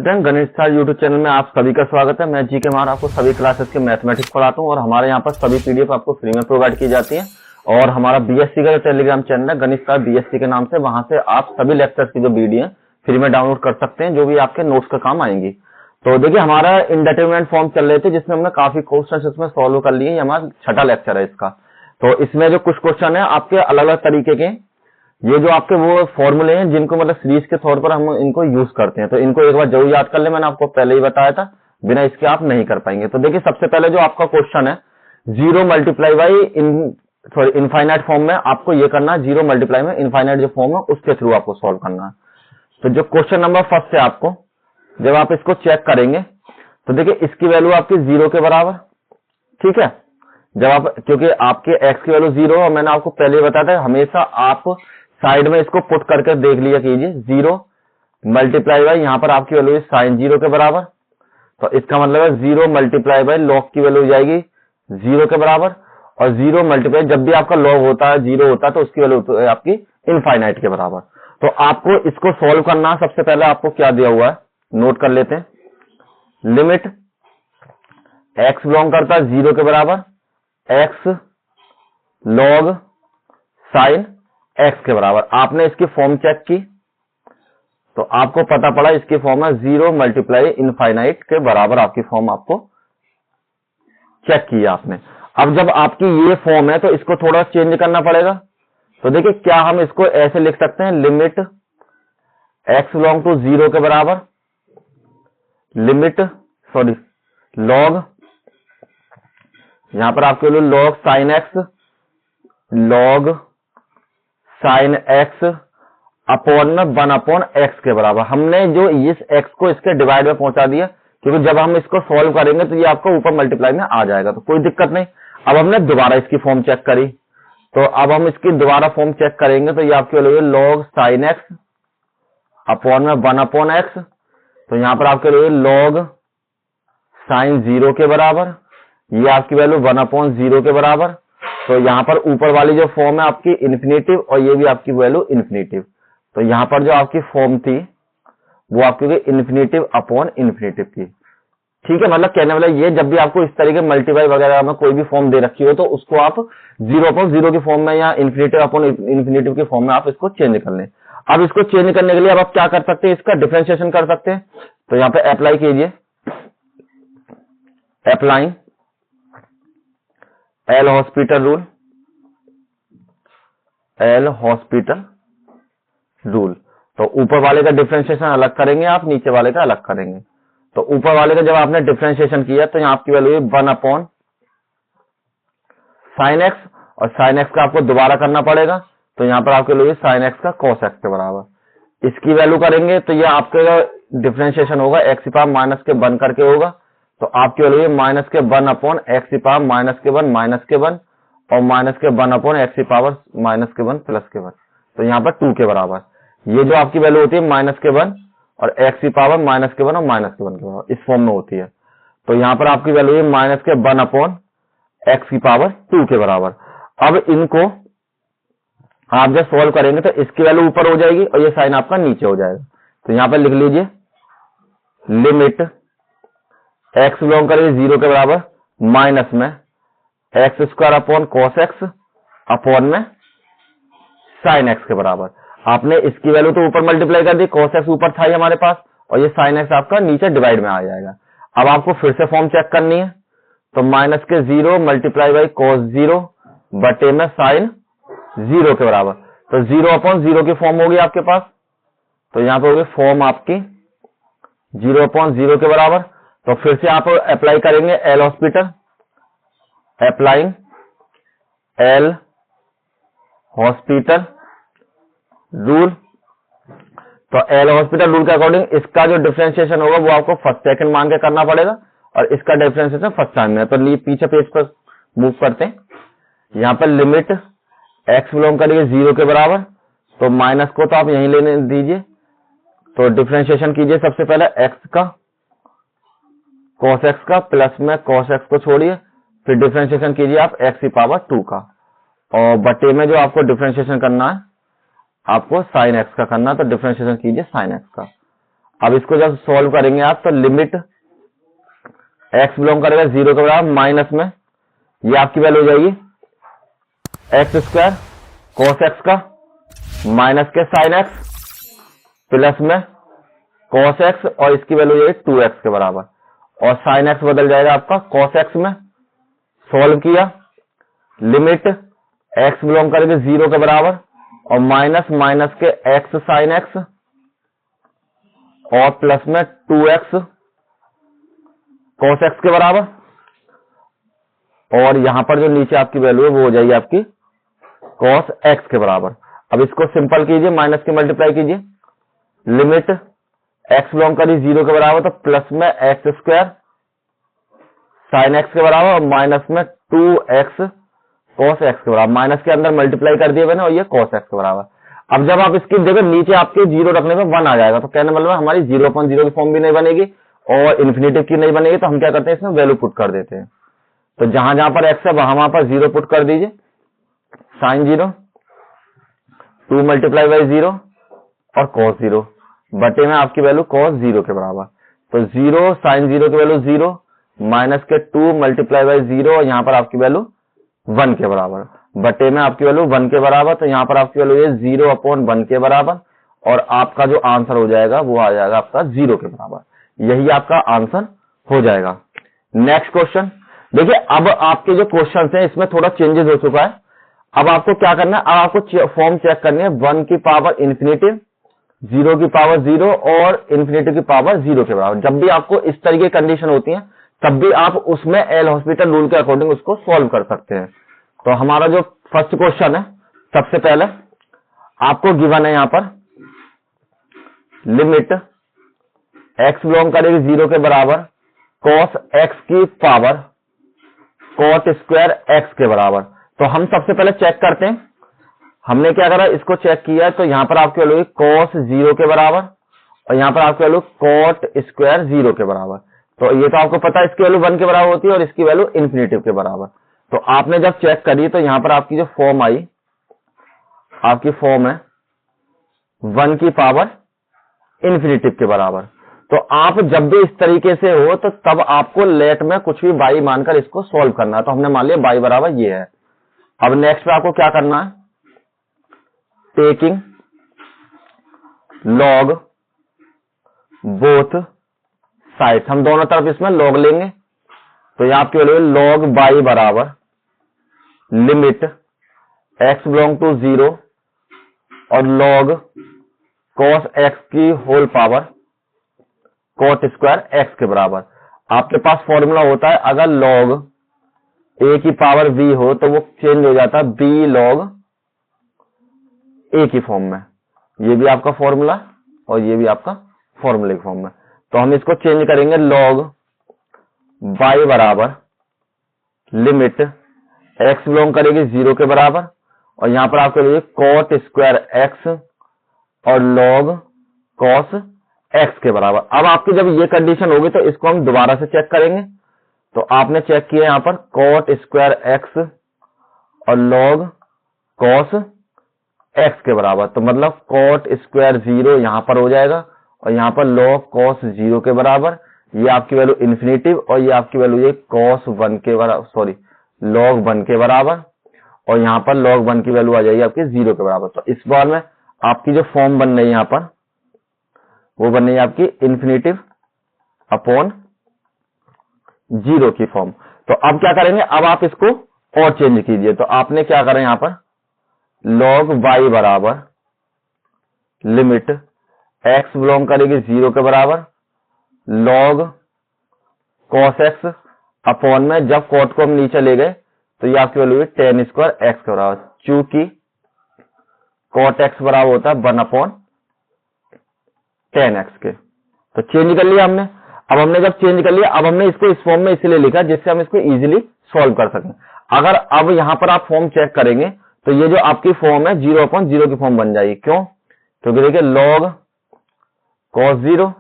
गणित star YouTube channel में आप सभी का स्वागत है। मैं जी के मार आपको सभी क्लासेस के मैथमेटिक्स पढ़ाता हूँ और हमारे यहाँ पर सभी पीडीएफ आपको फ्री में प्रोवाइड की जाती है। और हमारा बीएससी का टेलीग्राम चैनल है गणित स्टार बीएससी के नाम से, वहां से आप सभी लेक्चर्स की जो वीडियो है फ्री में डाउनलोड कर सकते हैं, जो भी आपके नोट्स का काम आएंगी। तो देखिए, हमारा इंडिटरमिनेट फॉर्म चल रहे थे जिसमें हमने काफी क्वेश्चन इसमें सोल्व कर लिए। हमारा छठा लेक्चर है इसका। तो इसमें जो कुछ क्वेश्चन है आपके अलग अलग तरीके के, ये जो आपके वो फॉर्मूले हैं जिनको मतलब सीरीज के तौर पर हम इनको यूज करते हैं, तो इनको एक बार जरूर याद कर ले। मैंने आपको पहले ही बताया था, बिना इसके आप नहीं कर पाएंगे। तो देखिए, सबसे पहले जो आपका क्वेश्चन है, 0 मल्टीप्लाई बाई इनफाइनाइट फॉर्म में आपको ये करना है। 0 मल्टीप्लाई में इनफाइनाइट जो फॉर्म है उसके थ्रू आपको सॉल्व करना है। तो जो क्वेश्चन नंबर फर्स्ट है, आपको जब आप इसको चेक करेंगे तो देखिए इसकी वैल्यू आपकी 0 के बराबर, ठीक है। जब आप, क्योंकि आपके x की वैल्यू 0 और मैंने आपको पहले ही बताया था, हमेशा आप साइड में इसको पुट करके देख लिया कीजिए। 0 मल्टीप्लाई बाई यहाँ पर आपकी वैल्यू साइन 0 के बराबर, तो इसका मतलब है 0 मल्टीप्लाई बाई लॉग की वैल्यू हो जाएगी 0 के बराबर। और 0 मल्टीप्लाई, जब भी आपका लॉग होता है 0 होता है तो उसकी वैल्यू तो है आपकी इनफाइनाइट के बराबर। तो आपको इसको सॉल्व करना, सबसे पहले आपको क्या दिया हुआ है नोट कर लेते हैं। लिमिट x बिलोंग करता है 0 के बराबर, x लॉग साइन x के बराबर। आपने इसकी फॉर्म चेक की तो आपको पता पड़ा इसकी फॉर्म है 0 मल्टीप्लाई इनफाइनाइट के बराबर। आपकी फॉर्म आपको चेक की आपने। अब जब आपकी ये फॉर्म है तो इसको थोड़ा चेंज करना पड़ेगा। तो देखिए, क्या हम इसको ऐसे लिख सकते हैं, लिमिट x बिलोंग टू 0 के बराबर, लिमिट लॉग, यहां पर आपके लिए log sign x, log sign x upon में 1/x के बराबर। हमने जो इस x को इसके डिवाइड में पहुंचा दिया, क्योंकि जब हम इसको सॉल्व करेंगे तो ये आपको ऊपर मल्टीप्लाई में आ जाएगा, तो कोई दिक्कत नहीं। अब हमने दोबारा इसकी फॉर्म चेक करी, तो अब हम इसकी दोबारा फॉर्म चेक करेंगे तो ये आपकी वैल्यू है लॉग साइन x अपॉन में 1/x। तो यहां पर आपके लिए लॉग साइन 0 के बराबर, ये आपकी वैल्यू 1/0 के बराबर। तो यहां पर ऊपर वाली जो फॉर्म है आपकी इन्फिनेटिव और ये भी आपकी वैल्यू इन्फिनेटिव। तो यहां पर जो आपकी फॉर्म थी वो आपकी इन्फिनेटिव अपॉन इन्फिनेटिव की, ठीक है। मतलब कहने वाला ये, जब भी आपको इस तरीके मल्टीप्लाई वगैरह में कोई भी फॉर्म दे रखी हो तो उसको आप 0/0 की फॉर्म में या इन्फिनेटिव अपॉन इन्फिनेटिव की फॉर्म में आप इसको चेंज कर लें। अब इसको चेंज करने के लिए अब आप क्या कर सकते हैं, इसका डिफरेंशिएशन कर सकते हैं। तो यहां पे अप्लाई कीजिए, applying L hospital rule, L hospital rule. तो ऊपर वाले का डिफरेंशिएशन अलग करेंगे आप, नीचे वाले का अलग करेंगे। तो ऊपर वाले का जब आपने डिफरेंशिएशन किया तो यहाँ आपकी वैल्यू 1/sin x, और sin x का आपको दोबारा करना पड़ेगा। तो यहाँ पर आपके वैल्यू sin x का cos x के बराबर। इसकी वैल्यू करेंगे तो ये आपके डिफरेंशिएशन होगा x की पावर माइनस के 1 करके होगा। तो आपकी वैल्यू माइनस के 1/x की पावर माइनस के 1 माइनस के 1 और माइनस के 1/x की पावर माइनस के 1 प्लस के 1। तो यहाँ पर 2 के बराबर। ये जो आपकी वैल्यू होती है माइनस के 1 और x की पावर माइनस के 1 और माइनस के 1 के बराबर, इस फॉर्म में होती है। तो यहाँ पर आपकी वैल्यू है माइनस के 1/x की पावर 2 के बराबर। अब इनको आप जब सॉल्व करेंगे तो इसकी वैल्यू ऊपर हो जाएगी और ये साइन आपका नीचे हो जाएगा। तो यहाँ पर लिख लीजिए, लिमिट x बिलोंग करेगी 0 के बराबर, माइनस में x square upon cos x upon में साइन x के बराबर। आपने इसकी वैल्यू तो ऊपर मल्टीप्लाई कर दी, cos x ऊपर था ही हमारे पास, और ये sin x आपका नीचे डिवाइड में आ जाएगा। अब आपको फिर से फॉर्म चेक करनी है। तो माइनस के 0 मल्टीप्लाई बाई cos 0 बटे में sin 0 के बराबर। तो 0/0 की फॉर्म होगी आपके पास। तो यहाँ पे होगी फॉर्म आपकी 0/0 के बराबर। तो फिर से आप अप्लाई करेंगे L hospital, applying L hospital rule. तो एल हॉस्पिटल रूल के अकॉर्डिंग इसका जो डिफरेंशिएशन होगा वो आपको फर्स्ट सेकंड मान के करना पड़ेगा, और इसका डिफरेंशिएशन फर्स्ट टाइम में। तो पीछे पेज पर मूव करते हैं। यहाँ पर लिमिट x बिलोंग करेगी 0 के बराबर, तो माइनस को तो आप यहीं लेने दीजिए। तो डिफरेंशिएशन कीजिए सबसे पहले x का, cos x का, प्लस में cos x को छोड़िए, फिर डिफरेंशिएशन कीजिए आप x की पावर 2 का, और बटे में जो आपको डिफरेंशिएशन करना है आपको sin x का करना, तो डिफरेंशिएशन कीजिए sin x का। अब इसको जब सॉल्व करेंगे आप, तो लिमिट x बिलोंग करेगा 0 के बराबर, माइनस में ये आपकी वैल्यू हो जाएगी एक्स स्क्वायर कॉस एक्स का माइनस के साइन एक्स प्लस में कॉस एक्स और इसकी वैल्यू हो जाएगी 2x के बराबर, और साइन एक्स बदल जाएगा आपका कॉस एक्स में। सॉल्व किया, लिमिट x बिलोंग करेगी 0 के बराबर और माइनस के x साइन एक्स और प्लस में 2x कॉस एक्स के बराबर, और यहां पर जो नीचे आपकी वैल्यू है वो हो जाएगी आपकी कॉस एक्स के बराबर। अब इसको सिंपल कीजिए, माइनस के मल्टीप्लाई कीजिए, लिमिट x बिलोंग करी 0 के बराबर तो प्लस में एक्स स्क्वायर साइन एक्स के बराबर और माइनस में 2x कॉस एक्स के बराबर, माइनस के अंदर मल्टीप्लाई कर दिए मैंने और ये कॉस एक्स के बराबर। अब जब आप इसकी देखो नीचे आपके 0 रखने पे 1 आ जाएगा, तो कहने मतलब हमारी 0/0 की फॉर्म भी नहीं बनेगी और इन्फिनेटिव की नहीं बनेगी, तो हम क्या करते हैं इसमें वैल्यू पुट कर देते हैं। तो जहां जहां पर x है वहां पर 0 पुट कर दीजिए, साइन 0 2 मल्टीप्लाई बाई 0 और कॉस 0 बटे में आपकी वैल्यू कॉस 0 के बराबर। तो 0 साइन 0 की वैल्यू 0 माइनस के 2 मल्टीप्लाई बाई 0 और यहाँ पर आपकी वैल्यू 1 के बराबर, बटे में आपकी वैल्यू 1 के बराबर। तो यहाँ पर आपकी वैल्यू है 0/1 के बराबर और आपका जो आंसर हो जाएगा वो आ जाएगा आपका 0 के बराबर। यही आपका आंसर हो जाएगा। नेक्स्ट क्वेश्चन देखिए, अब आपके जो क्वेश्चन हैं इसमें थोड़ा चेंजेस हो चुका है। अब आपको क्या करना है, अब आपको फॉर्म चेक करनी है 1 की पावर इन्फिनिटिव, 0 की पावर 0 और इन्फिनिटिव की पावर 0 के बराबर। जब भी आपको इस तरह की कंडीशन होती है तब भी आप उसमें एल हॉस्पिटल रूल के अकॉर्डिंग उसको सॉल्व कर सकते हैं। तो हमारा जो फर्स्ट क्वेश्चन है, सबसे पहले आपको गिवन है यहां पर लिमिट x बिलोंग करेगी 0 के बराबर cos x की पावर cot स्क्वायर x के बराबर। तो हम सबसे पहले चेक करते हैं, हमने क्या करा इसको चेक किया, तो यहां पर आपकी वैल्यू cos 0 के बराबर और यहां पर आपकी वैल्यू cot स्क्वायर 0 के बराबर। तो ये तो आपको पता है इसकी वैल्यू 1 के बराबर होती है और इसकी वैल्यू इन्फिनिटिव के बराबर। तो आपने जब चेक करी तो यहां पर आपकी जो फॉर्म आई, आपकी फॉर्म है 1 की पावर इन्फिनिटिव के बराबर। तो आप जब भी इस तरीके से हो तो तब आपको लेट में कुछ भी बाई मानकर इसको सॉल्व करना है। तो हमने मान लिया बाई बराबर ये है। अब नेक्स्ट पे आपको क्या करना है, टेकिंग लॉग बोथ साइड, हम दोनों तरफ इसमें लॉग लेंगे। तो यहां आपकी वैल्यू लॉग बाई बराबर लिमिट x बिलोंग टू 0 और लॉग cos x की whole power cot square x के बराबर। आपके पास फॉर्मूला होता है, अगर log a की पावर b हो तो वो चेंज हो जाता है b log a की फॉर्म में। ये भी आपका फॉर्मूला और ये भी आपका फॉर्मूले की फॉर्म में। तो हम इसको चेंज करेंगे, log y बराबर लिमिट x बिलोंग करेगी 0 के बराबर और यहां पर आपके लिए cot स्क्वायर x और log cos x के बराबर। अब आपकी जब ये कंडीशन होगी तो इसको हम दोबारा से चेक करेंगे। तो आपने चेक किया यहां पर cot स्क्वायर x और log cos x के बराबर, तो मतलब cot स्क्वायर 0 यहां पर हो जाएगा और यहां पर log cos 0 के बराबर। ये आपकी वैल्यू इन्फिनिटिव और ये आपकी वैल्यू ये cos 1 के बराबर, सॉरी log 1 के बराबर और यहां पर log 1 की वैल्यू आ जाएगी आपकी 0 के बराबर। तो इस बार में आपकी जो फॉर्म बन रही है यहां पर वो बन रही है आपकी इन्फिनिटिव अपॉन 0 की फॉर्म। तो अब क्या करेंगे, अब आप इसको और चेंज कीजिए। तो आपने क्या करें यहां पर log y बराबर लिमिट x बिलोंग करेगी 0 के बराबर log cos x अपॉन में जब cot को हम नीचे ले गए तो ये आपकी वैल्यू है tan स्क्वायर x के बराबर, चूंकि cot x बराबर होता है 1/tan x के। तो चेंज कर लिया हमने। अब हमने जब चेंज कर लिया, अब हमने इसको इस फॉर्म में इसलिए लिखा जिससे हम इसको इजीली सॉल्व कर सकें। अगर अब यहां पर आप फॉर्म चेक करेंगे तो ये जो आपकी फॉर्म है 0/0 की फॉर्म बन जाएगी। क्यों? क्योंकि देखिए log cos 0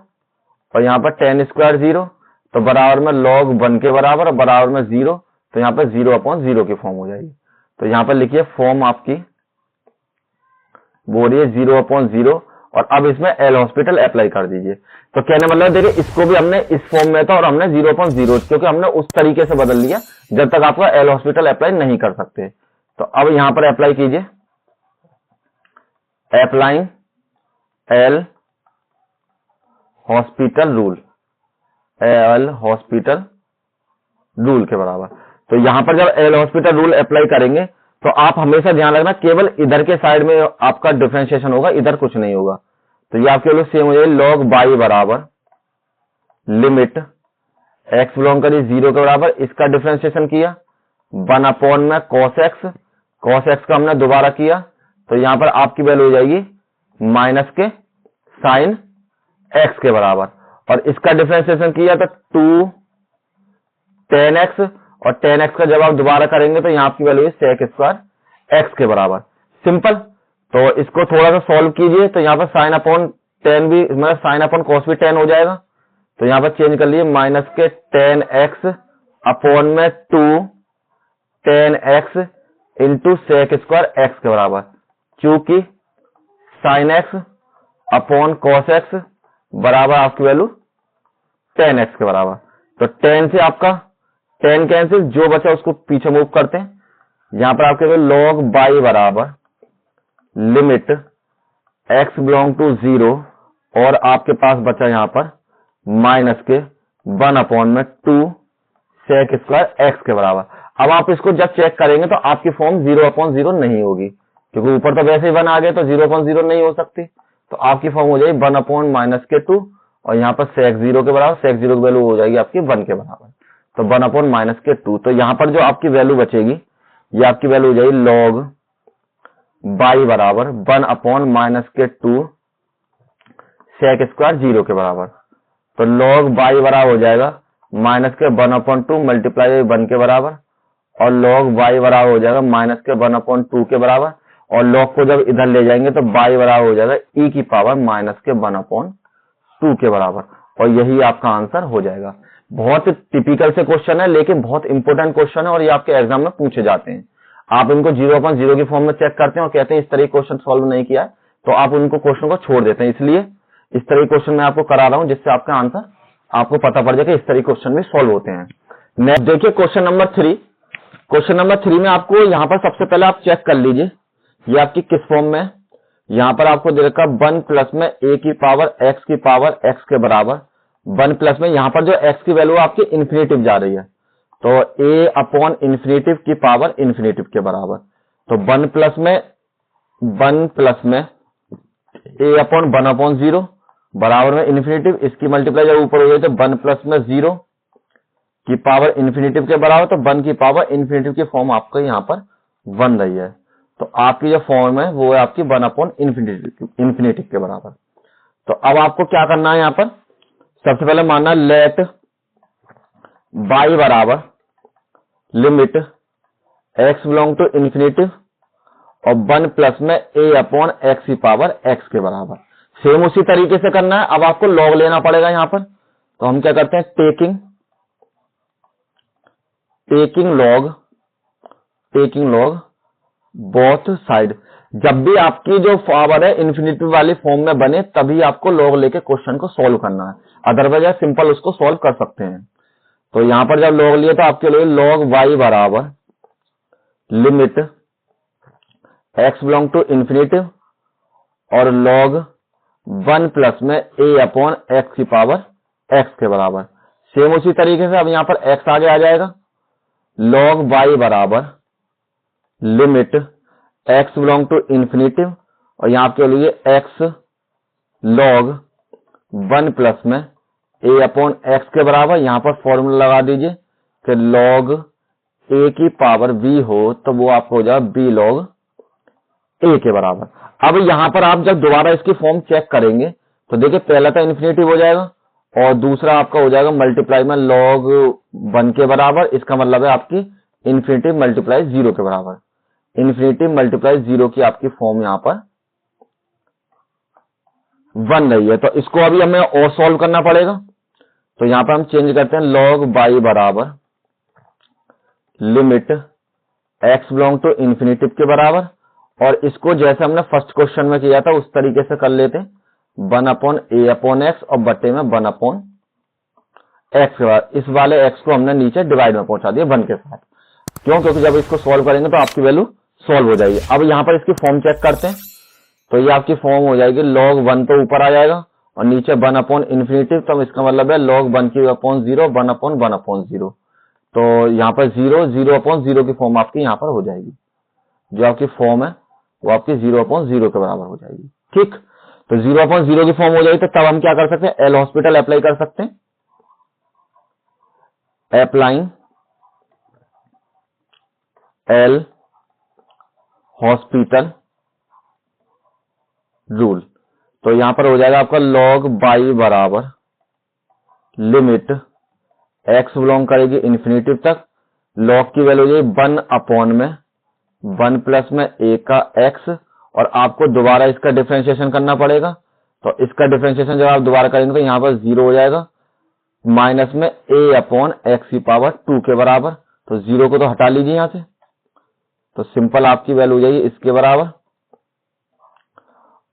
और यहां पर tan स्क्वायर 0 तो बराबर में log 1 के बराबर और बराबर में 0, तो यहां पर 0/0 की फॉर्म हो जाएगी। तो यहां पर लिखिए फॉर्म आपकी वो रही है 0/0 और अब इसमें एल हॉस्पिटल अप्लाई कर दीजिए। तो कहने मतलब देखिए इसको भी हमने इस फॉर्म में था और हमने 0.0 क्योंकि हमने उस तरीके से बदल लिया जब तक आपका एल हॉस्पिटल अप्लाई नहीं कर सकते। तो अब यहां पर अप्लाई कीजिए, applying L hospital rule, L hospital rule के बराबर। तो यहां पर जब एल हॉस्पिटल रूल अप्लाई करेंगे तो आप हमेशा ध्यान रखना केवल इधर के साइड में आपका डिफरेंशिएशन होगा, इधर कुछ नहीं होगा। तो ये आपके लिए सेम हो जाएगी, लॉग बाई बराबर लिमिट एक्स बिलोंग करिए 0 के बराबर, इसका डिफरेंशिएशन किया 1 अपॉन में कॉस एक्स का हमने दोबारा किया तो यहां पर आपकी वैल्यू हो जाएगी माइनस के साइन एक्स के बराबर, और इसका डिफरेंशिएशन किया तो 2 tan x, और tan x का जब आप दोबारा करेंगे तो यहाँ आपकी वैल्यू है sec स्क्वायर एक्स के बराबर। सिंपल। तो इसको थोड़ा सा सॉल्व कीजिए तो यहाँ पर साइन अपॉन टेन भी मतलब साइन अपॉन कॉस भी 10 हो जाएगा। तो यहाँ पर चेंज कर लिए माइनस के tan x अपॉन में 2 tan x into sec square x के बराबर, क्योंकि sine x upon cos x बराबर आपकी वैल्यू tan x के बराबर। तो 10 से आपका 10 कैंसिल, जो बचा उसको पीछे मूव करते हैं। यहां पर आपके लॉग बाई बराबर लिमिट x बिलोंग टू 0 और आपके पास बचा यहां पर माइनस के 1 अपॉन में 2 sec स्क्वायर एक्स के बराबर। अब आप इसको जब चेक करेंगे तो आपकी फॉर्म 0/0 नहीं होगी, क्योंकि ऊपर तो वैसे ही 1 आ गए तो 0/0 नहीं हो सकती। तो आपकी फॉर्म हो जाएगी 1 अपॉन माइनस के 2 और यहाँ पर sec 0 के बराबर, sec 0 की वैल्यू हो जाएगी आपकी 1 के बराबर, तो 1 अपॉन माइनस के 2। तो यहां पर जो आपकी वैल्यू बचेगी ये आपकी वैल्यू हो जाएगी लॉग बाई बराबर 1 अपॉन माइनस के 2 sec स्क्वायर 0 के बराबर। तो लॉग बाई बराबर हो जाएगा माइनस के 1 अपॉन 2 मल्टीप्लाई 1 के बराबर, और लॉग बाई बराबर हो जाएगा माइनस के 1 अपॉन 2 के बराबर, और लॉग को जब इधर ले जाएंगे तो बाई बराबर हो जाएगा ई की पावर माइनस के 1 अपॉन 2 के बराबर, और यही आपका आंसर हो जाएगा। बहुत टिपिकल से क्वेश्चन है लेकिन बहुत इंपॉर्टेंट क्वेश्चन है और ये आपके एग्जाम में पूछे जाते हैं। आप इनको 0/0 की फॉर्म में चेक करते हैं और कहते हैं इस तरह क्वेश्चन सॉल्व नहीं किया है, तो आप उनको क्वेश्चन को छोड़ देते हैं। इसलिए इस तरह क्वेश्चन मैं आपको करा रहा हूं जिससे आपका आंसर आपको पता पड़ जाए कि इस तरह क्वेश्चन भी सॉल्व होते हैं। नेक्स्ट देखिए क्वेश्चन नंबर 3। क्वेश्चन नंबर 3 में आपको यहाँ पर सबसे पहले आप चेक कर लीजिए ये आपकी किस फॉर्म में है। यहाँ पर आपको दे रखा 1 प्लस में a की पावर x के बराबर, 1 प्लस में यहाँ पर जो x की वैल्यू आपकी इन्फिनेटिव जा रही है तो a अपॉन इन्फिनेटिव की पावर इन्फिनेटिव के बराबर। तो 1 प्लस में a अपॉन 1 अपॉन 0 बराबर में इन्फिनेटिव, इसकी मल्टीप्लाई जब ऊपर हो जाए तो 1 प्लस में 0 की पावर इन्फिनेटिव के बराबर, तो 1 की पावर इन्फिनेटिव की फॉर्म आपको यहाँ पर 1 रही है। तो आपकी जो फॉर्म है वो है आपकी 1 अपॉन इन्फिनेटिव के बराबर। तो अब आपको क्या करना है, यहाँ पर सबसे पहले मानना लेट बाई बराबर limit x belong to infinitive और 1 प्लस में a अपॉन एक्स की पावर x के बराबर। सेम उसी तरीके से करना है। अब आपको लॉग लेना पड़ेगा यहाँ पर, तो हम क्या करते हैं टेकिंग लॉग बोथ साइड। जब भी आपकी जो पावर है इन्फिनिटिव वाली फॉर्म में बने तभी आपको लॉग लेके क्वेश्चन को सॉल्व करना है, अदरवाइज आप सिंपल उसको सॉल्व कर सकते हैं। तो यहां पर जब लॉग लिए तो आपके लिए लॉग वाई बराबर limit x belong to infinitive और लॉग 1 प्लस में a अपॉन एक्स की पावर x के बराबर। सेम उसी तरीके से अब यहां पर x आगे आ जाएगा, लॉग y बराबर limit x belong to infinitive और यहां आपके लिए x लॉग 1 प्लस में a अपॉन एक्स के बराबर। यहां पर फॉर्मूला लगा दीजिए कि लॉग a की पावर b हो तो वो आपको हो जाएगा b लॉग a के बराबर। अब यहां पर आप जब दोबारा इसकी फॉर्म चेक करेंगे तो देखिए पहला तो इन्फिनेटिव हो जाएगा और दूसरा आपका हो जाएगा मल्टीप्लाई में लॉग 1 के बराबर। इसका मतलब है आपकी इन्फिनेटिव मल्टीप्लाई 0 के बराबर, इन्फिनेटिव मल्टीप्लाई 0 की आपकी फॉर्म यहां पर 1 रही है। तो इसको अभी हमें और सॉल्व करना पड़ेगा। तो यहां पर हम चेंज करते हैं लॉग बाई बराबर limit x belong to infinitive के बराबर, और इसको जैसे हमने फर्स्ट क्वेश्चन में किया था उस तरीके से कर लेते हैं। 1 अपॉन ए अपॉन एक्स और बटे में 1 अपॉन एक्स के बाद इस वाले एक्स को हमने नीचे डिवाइड में पहुंचा दिया 1 के साथ। क्यों? क्योंकि जब इसको सॉल्व करेंगे तो आपकी वैल्यू सॉल्व हो जाएगी। अब यहाँ पर इसकी फॉर्म चेक करते हैं, तो ये आपकी फॉर्म हो जाएगी log 1 तो ऊपर आ जाएगा और नीचे 1 अपॉन इन्फिनिटी, तो इसका मतलब है log 1 की अपॉन 0 1 अपॉन 1 अपॉन 0। तो यहाँ पर 0 0 अपॉन 0 की फॉर्म आपकी यहाँ पर हो जाएगी। जो आपकी फॉर्म है वो आपकी 0 अपॉन 0 के बराबर हो जाएगी। ठीक, तो 0 अपॉन 0 की फॉर्म हो जाएगी तो तब हम क्या कर सकते हैं? एल हॉस्पिटल अप्लाई कर सकते हैं। अप्लाइंग एल हॉस्पिटल रूल, तो यहां पर हो जाएगा आपका log बाई बराबर लिमिट x बिलोंग करेगी इन्फिनिटी तक, log की वैल्यू हो जाएगी 1 अपॉन में 1 प्लस में a का x, और आपको दोबारा इसका डिफरेंशिएशन करना पड़ेगा। तो इसका डिफरेंशिएशन जब आप दोबारा करेंगे तो यहां पर 0 हो जाएगा माइनस में a अपॉन एक्स की पावर 2 के बराबर। तो 0 को तो हटा लीजिए यहां से, तो सिंपल आपकी वैल्यू हो जाएगी इसके बराबर।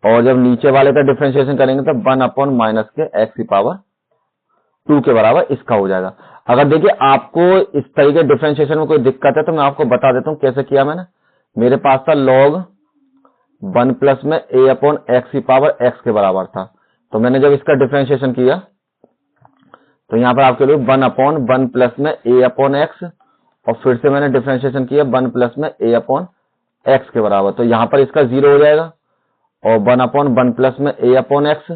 और जब नीचे वाले का डिफरेंशिएशन करेंगे तो 1 अपॉन माइनस के एक्स की पावर 2 के बराबर इसका हो जाएगा। अगर देखिए आपको इस तरीके डिफरेंशिएशन में कोई दिक्कत है तो मैं आपको बता देता हूं कैसे किया मैंने। मेरे पास था log 1 प्लस में a अपॉन एक्स की पावर x के बराबर था, तो मैंने जब इसका डिफरेंशिएशन किया तो यहाँ पर आपके लिए 1 अपॉन 1 प्लस में a अपॉन एक्स, और फिर से मैंने डिफरेंशिएशन किया 1 प्लस में a अपॉन एक्स के बराबर। तो यहाँ पर इसका 0 हो जाएगा और 1 अपॉन 1 प्लस में a अपॉन एक्स,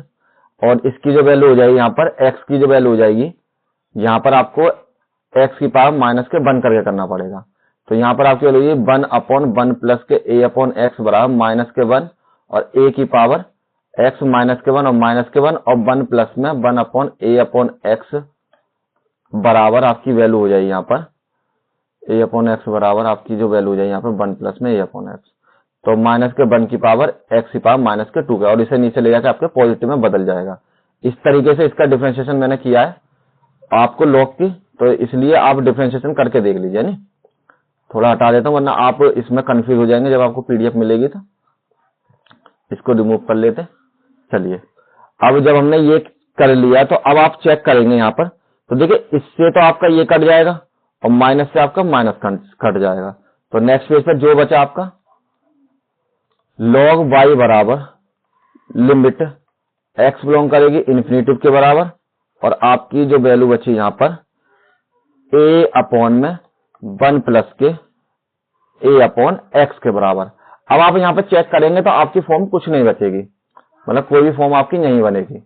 और इसकी जो वैल्यू हो जाएगी यहाँ पर x की जो वैल्यू हो जाएगी, यहाँ पर आपको x की पावर माइनस के 1 करके करना पड़ेगा। तो यहाँ पर आपकी वैल्यू 1 अपॉन 1 प्लस के a अपॉन एक्स बराबर माइनस के 1 और a की पावर x माइनस के 1 और माइनस के 1 और 1 प्लस में 1 अपॉन a अपॉन एक्स बराबर आपकी वैल्यू हो जाएगी यहाँ पर a अपॉन एक्स बराबर आपकी जो वैल्यू हो जाएगी यहाँ पर 1 प्लस में a अपॉन एक्स, तो माइनस के 1 की पावर x की पावर माइनस के 2 का, और इसे नीचे ले जाकर आपके पॉजिटिव में बदल जाएगा। इस तरीके से इसका डिफरेंशिएशन मैंने किया है आपको log की, तो इसलिए आप डिफरेंशिएशन करके देख लीजिए। नहीं, थोड़ा हटा देता हूं वरना आप इसमें कंफ्यूज हो जाएंगे जब आपको पीडीएफ मिलेगी। तो इसको रिमूव कर लेते। चलिए, अब जब हमने ये कर लिया तो अब आप चेक करेंगे यहाँ पर, तो देखिए इससे तो आपका ये कट जाएगा और माइनस से आपका माइनस कट जाएगा। तो नेक्स्ट पेज पर जो बचा आपका log y बराबर लिमिट x बिलोंग करेगी इन्फिनिटी के बराबर, और आपकी जो वैल्यू बची यहाँ पर a अपॉन में 1 प्लस के a अपॉन एक्स के बराबर। अब आप यहाँ पर चेक करेंगे तो आपकी फॉर्म कुछ नहीं बचेगी, मतलब कोई भी फॉर्म आपकी नहीं बनेगी।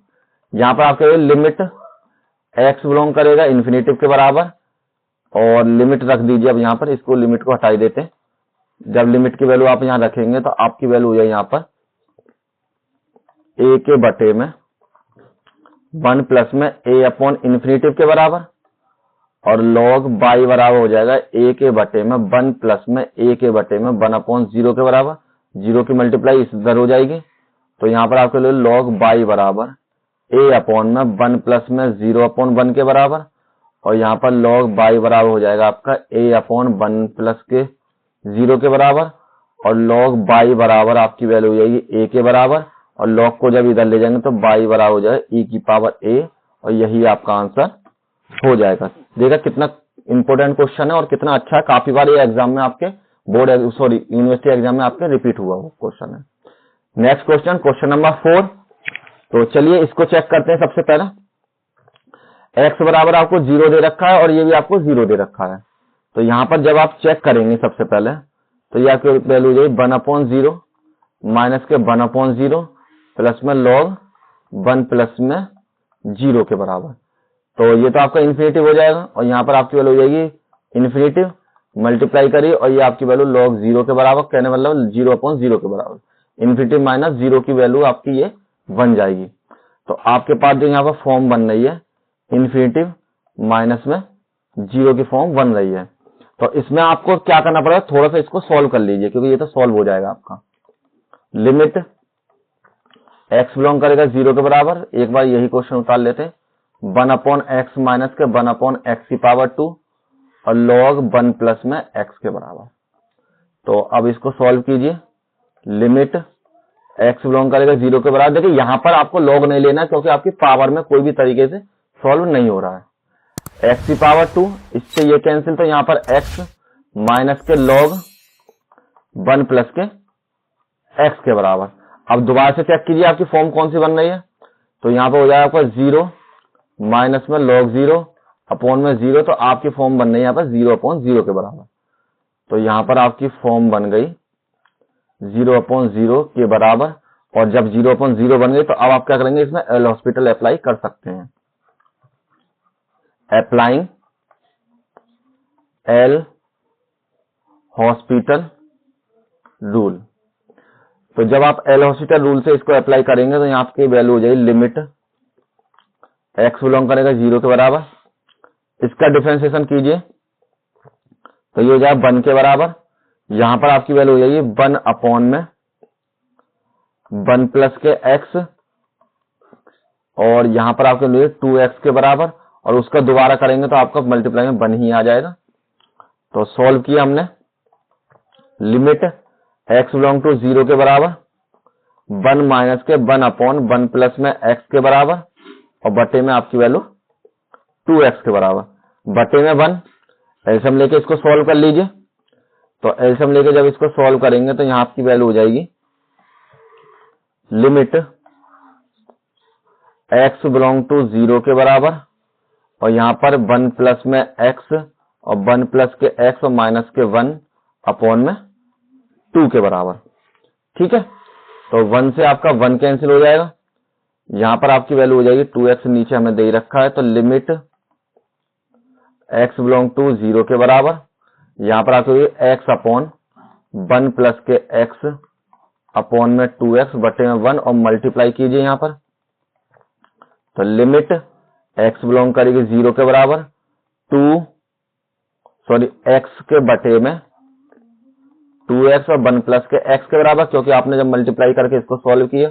यहाँ पर आपके लिमिट x बिलोंग करेगा इन्फिनिटी के बराबर, और लिमिट रख दीजिए। अब यहाँ पर इसको लिमिट को हटाई देते हैं। जब लिमिट की वैल्यू आप यहाँ रखेंगे तो आपकी वैल्यू हो जाए यहाँ पर a के बटे में 1 प्लस में a अपॉन इन्फिनिटी के बराबर, और log y बराबर हो जाएगा a के बटे में 1 प्लस में a के बटे में 1 अपॉन 0 के बराबर। 0 की मल्टीप्लाई इधर हो जाएगी, तो यहाँ पर आपके लिए log y बराबर a अपॉन में 1 प्लस में 0 अपॉन 1 के बराबर, और यहाँ पर log y बराबर हो जाएगा आपका a अपॉन 1 प्लस के 0 के बराबर, और log y बराबर आपकी वैल्यू हो जाएगी a के बराबर, और log को जब इधर ले जाएंगे तो y बराबर हो जाएगा e की पावर a, और यही आपका आंसर हो जाएगा। देखा कितना इंपॉर्टेंट क्वेश्चन है और कितना अच्छा है। काफी बार ये एग्जाम में आपके बोर्ड यूनिवर्सिटी एग्जाम में आपके रिपीट हुआ वो क्वेश्चन है। Next question, question number 4। तो चलिए इसको चेक करते हैं। सबसे पहला x बराबर आपको 0 दे रखा है और ये भी आपको 0 दे रखा है। तो यहाँ पर जब आप चेक करेंगे सबसे पहले तो ये आपकी वैल्यू हो जाएगी 1 अपॉन 0 माइनस के 1 अपॉन 0 प्लस में log 1 प्लस में 0 के बराबर। तो ये तो आपका इन्फिनिटी हो जाएगा, और यहाँ पर आपकी वैल्यू हो जाएगी इन्फिनिटी मल्टीप्लाई करिए, और ये आपकी वैल्यू log 0 के बराबर, कहने मतलब 0 अपॉन 0 के बराबर। इन्फिनिटी माइनस 0 की वैल्यू आपकी ये बन जाएगी। तो आपके पास जो यहाँ पर फॉर्म बन रही है इन्फिनिटी माइनस में 0 की फॉर्म बन रही है। तो इसमें आपको क्या करना पड़ेगा, थोड़ा सा इसको सॉल्व कर लीजिए, क्योंकि ये तो सॉल्व हो जाएगा आपका। लिमिट x बिलोंग करेगा 0 के बराबर, एक बार यही क्वेश्चन उतार लेते हैं, 1 अपॉन एक्स माइनस के 1 अपॉन एक्स की पावर 2 और log 1 प्लस में x के बराबर। तो अब इसको सॉल्व कीजिए। लिमिट x बिलोंग करेगा 0 के बराबर। देखिए यहाँ पर आपको लॉग नहीं लेना क्योंकि आपकी पावर में कोई भी तरीके से सॉल्व नहीं हो रहा है। x की पावर 2, इससे ये कैंसिल, तो यहाँ पर x माइनस के लॉग 1 प्लस के x के बराबर। अब दोबारा से चेक कीजिए आपकी फॉर्म कौन सी बन रही है। तो यहाँ पर हो जाएगा आपका 0 माइनस में log 0 अपॉन में 0, तो आपकी फॉर्म बन रही है यहाँ पर 0/0 के बराबर। तो यहाँ पर आपकी फॉर्म बन गई 0/0 के बराबर। और जब 0/0 बन गई तो अब आप क्या करेंगे, इसमें एल हॉस्पिटल अप्लाई कर सकते हैं। Applying L hospital rule. तो जब आप एल हॉस्पिटल रूल से इसको अप्लाई करेंगे तो यहाँ आपकी वैल्यू हो जाएगी लिमिट x बिलोंग करेगा 0 के बराबर। इसका डिफरेंशिएशन कीजिए तो ये हो जाएगा 1 के बराबर। यहां पर आपकी वैल्यू हो जाएगी 1 अपॉन में 1 प्लस के x, और यहां पर आपके लिए 2x के बराबर, और उसका दोबारा करेंगे तो आपका मल्टीप्लाई में 1 ही आ जाएगा। तो सॉल्व किया हमने, लिमिट x बिलोंग टू 0 के बराबर 1 माइनस के 1 अपॉन 1 प्लस में x के बराबर, और बटे में आपकी वैल्यू 2x के बराबर, बटे में 1। एलसीएम लेके इसको सॉल्व कर लीजिए। तो एलसीएम लेके जब इसको सॉल्व करेंगे तो यहाँ आपकी वैल्यू हो जाएगी लिमिट x बिलोंग टू 0 के बराबर, और यहाँ पर 1 प्लस में x और 1 प्लस के x और माइनस के 1 अपॉन में 2 के बराबर। ठीक है, तो 1 से आपका 1 कैंसिल हो जाएगा। यहाँ पर आपकी वैल्यू हो जाएगी 2x, नीचे हमने दे रखा है। तो लिमिट x बिलोंग टू 0 के बराबर, यहाँ पर आपकी होगी x अपॉन 1 प्लस के x अपॉन में 2x बटे में 1, और मल्टीप्लाई कीजिए यहाँ पर। तो लिमिट x बिलोंग करेगी 0 के बराबर x के बटे में 2x और 1 प्लस के x के बराबर, क्योंकि आपने जब मल्टीप्लाई करके इसको सॉल्व किया,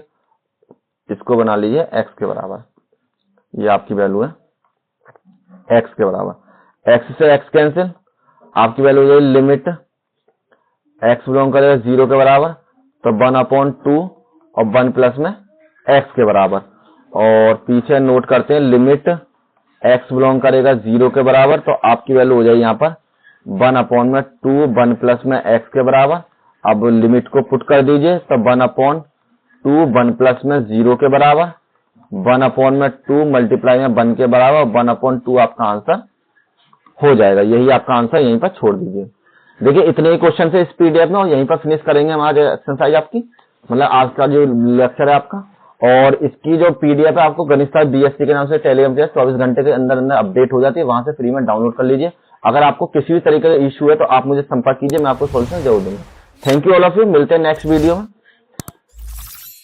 इसको बना लीजिए x के बराबर। ये आपकी वैल्यू है x के बराबर। x से x कैंसिल, आपकी वैल्यू हो जाएगी लिमिट x बिलोंग करेगा 0 के बराबर, तो 1/2 और 1 प्लस में x के बराबर। और पीछे नोट करते हैं लिमिट x बिलोंग करेगा 0 के बराबर, तो आपकी वैल्यू हो जाएगी यहाँ पर 1/2 1 प्लस में x के बराबर। अब लिमिट को पुट कर दीजिए, तो 1/2 1 प्लस में 0 के बराबर, 1/2 मल्टीप्लाई में 1 के बराबर, 1/2 आपका आंसर हो जाएगा। यही आपका आंसर, यहीं पर छोड़ दीजिए। देखिए इतने ही क्वेश्चन है इस पीडीएफ में, और यहीं पर फिनिश करेंगे हमारे एक्सरसाइज आपकी, मतलब आज का जो लेक्चर है आपका। और इसकी जो पीडीएफ है आपको गणित शास्त्र बीएससी के नाम से टेलीग्राम पे 24 घंटे के अंदर अंदर अपडेट हो जाती है, वहां से फ्री में डाउनलोड कर लीजिए। अगर आपको किसी भी तरीके का इश्यू है तो आप मुझे संपर्क कीजिए, मैं आपको सॉल्यूशन जरूर दूंगा। Thank you all of you, मिलते हैं नेक्स्ट वीडियो में।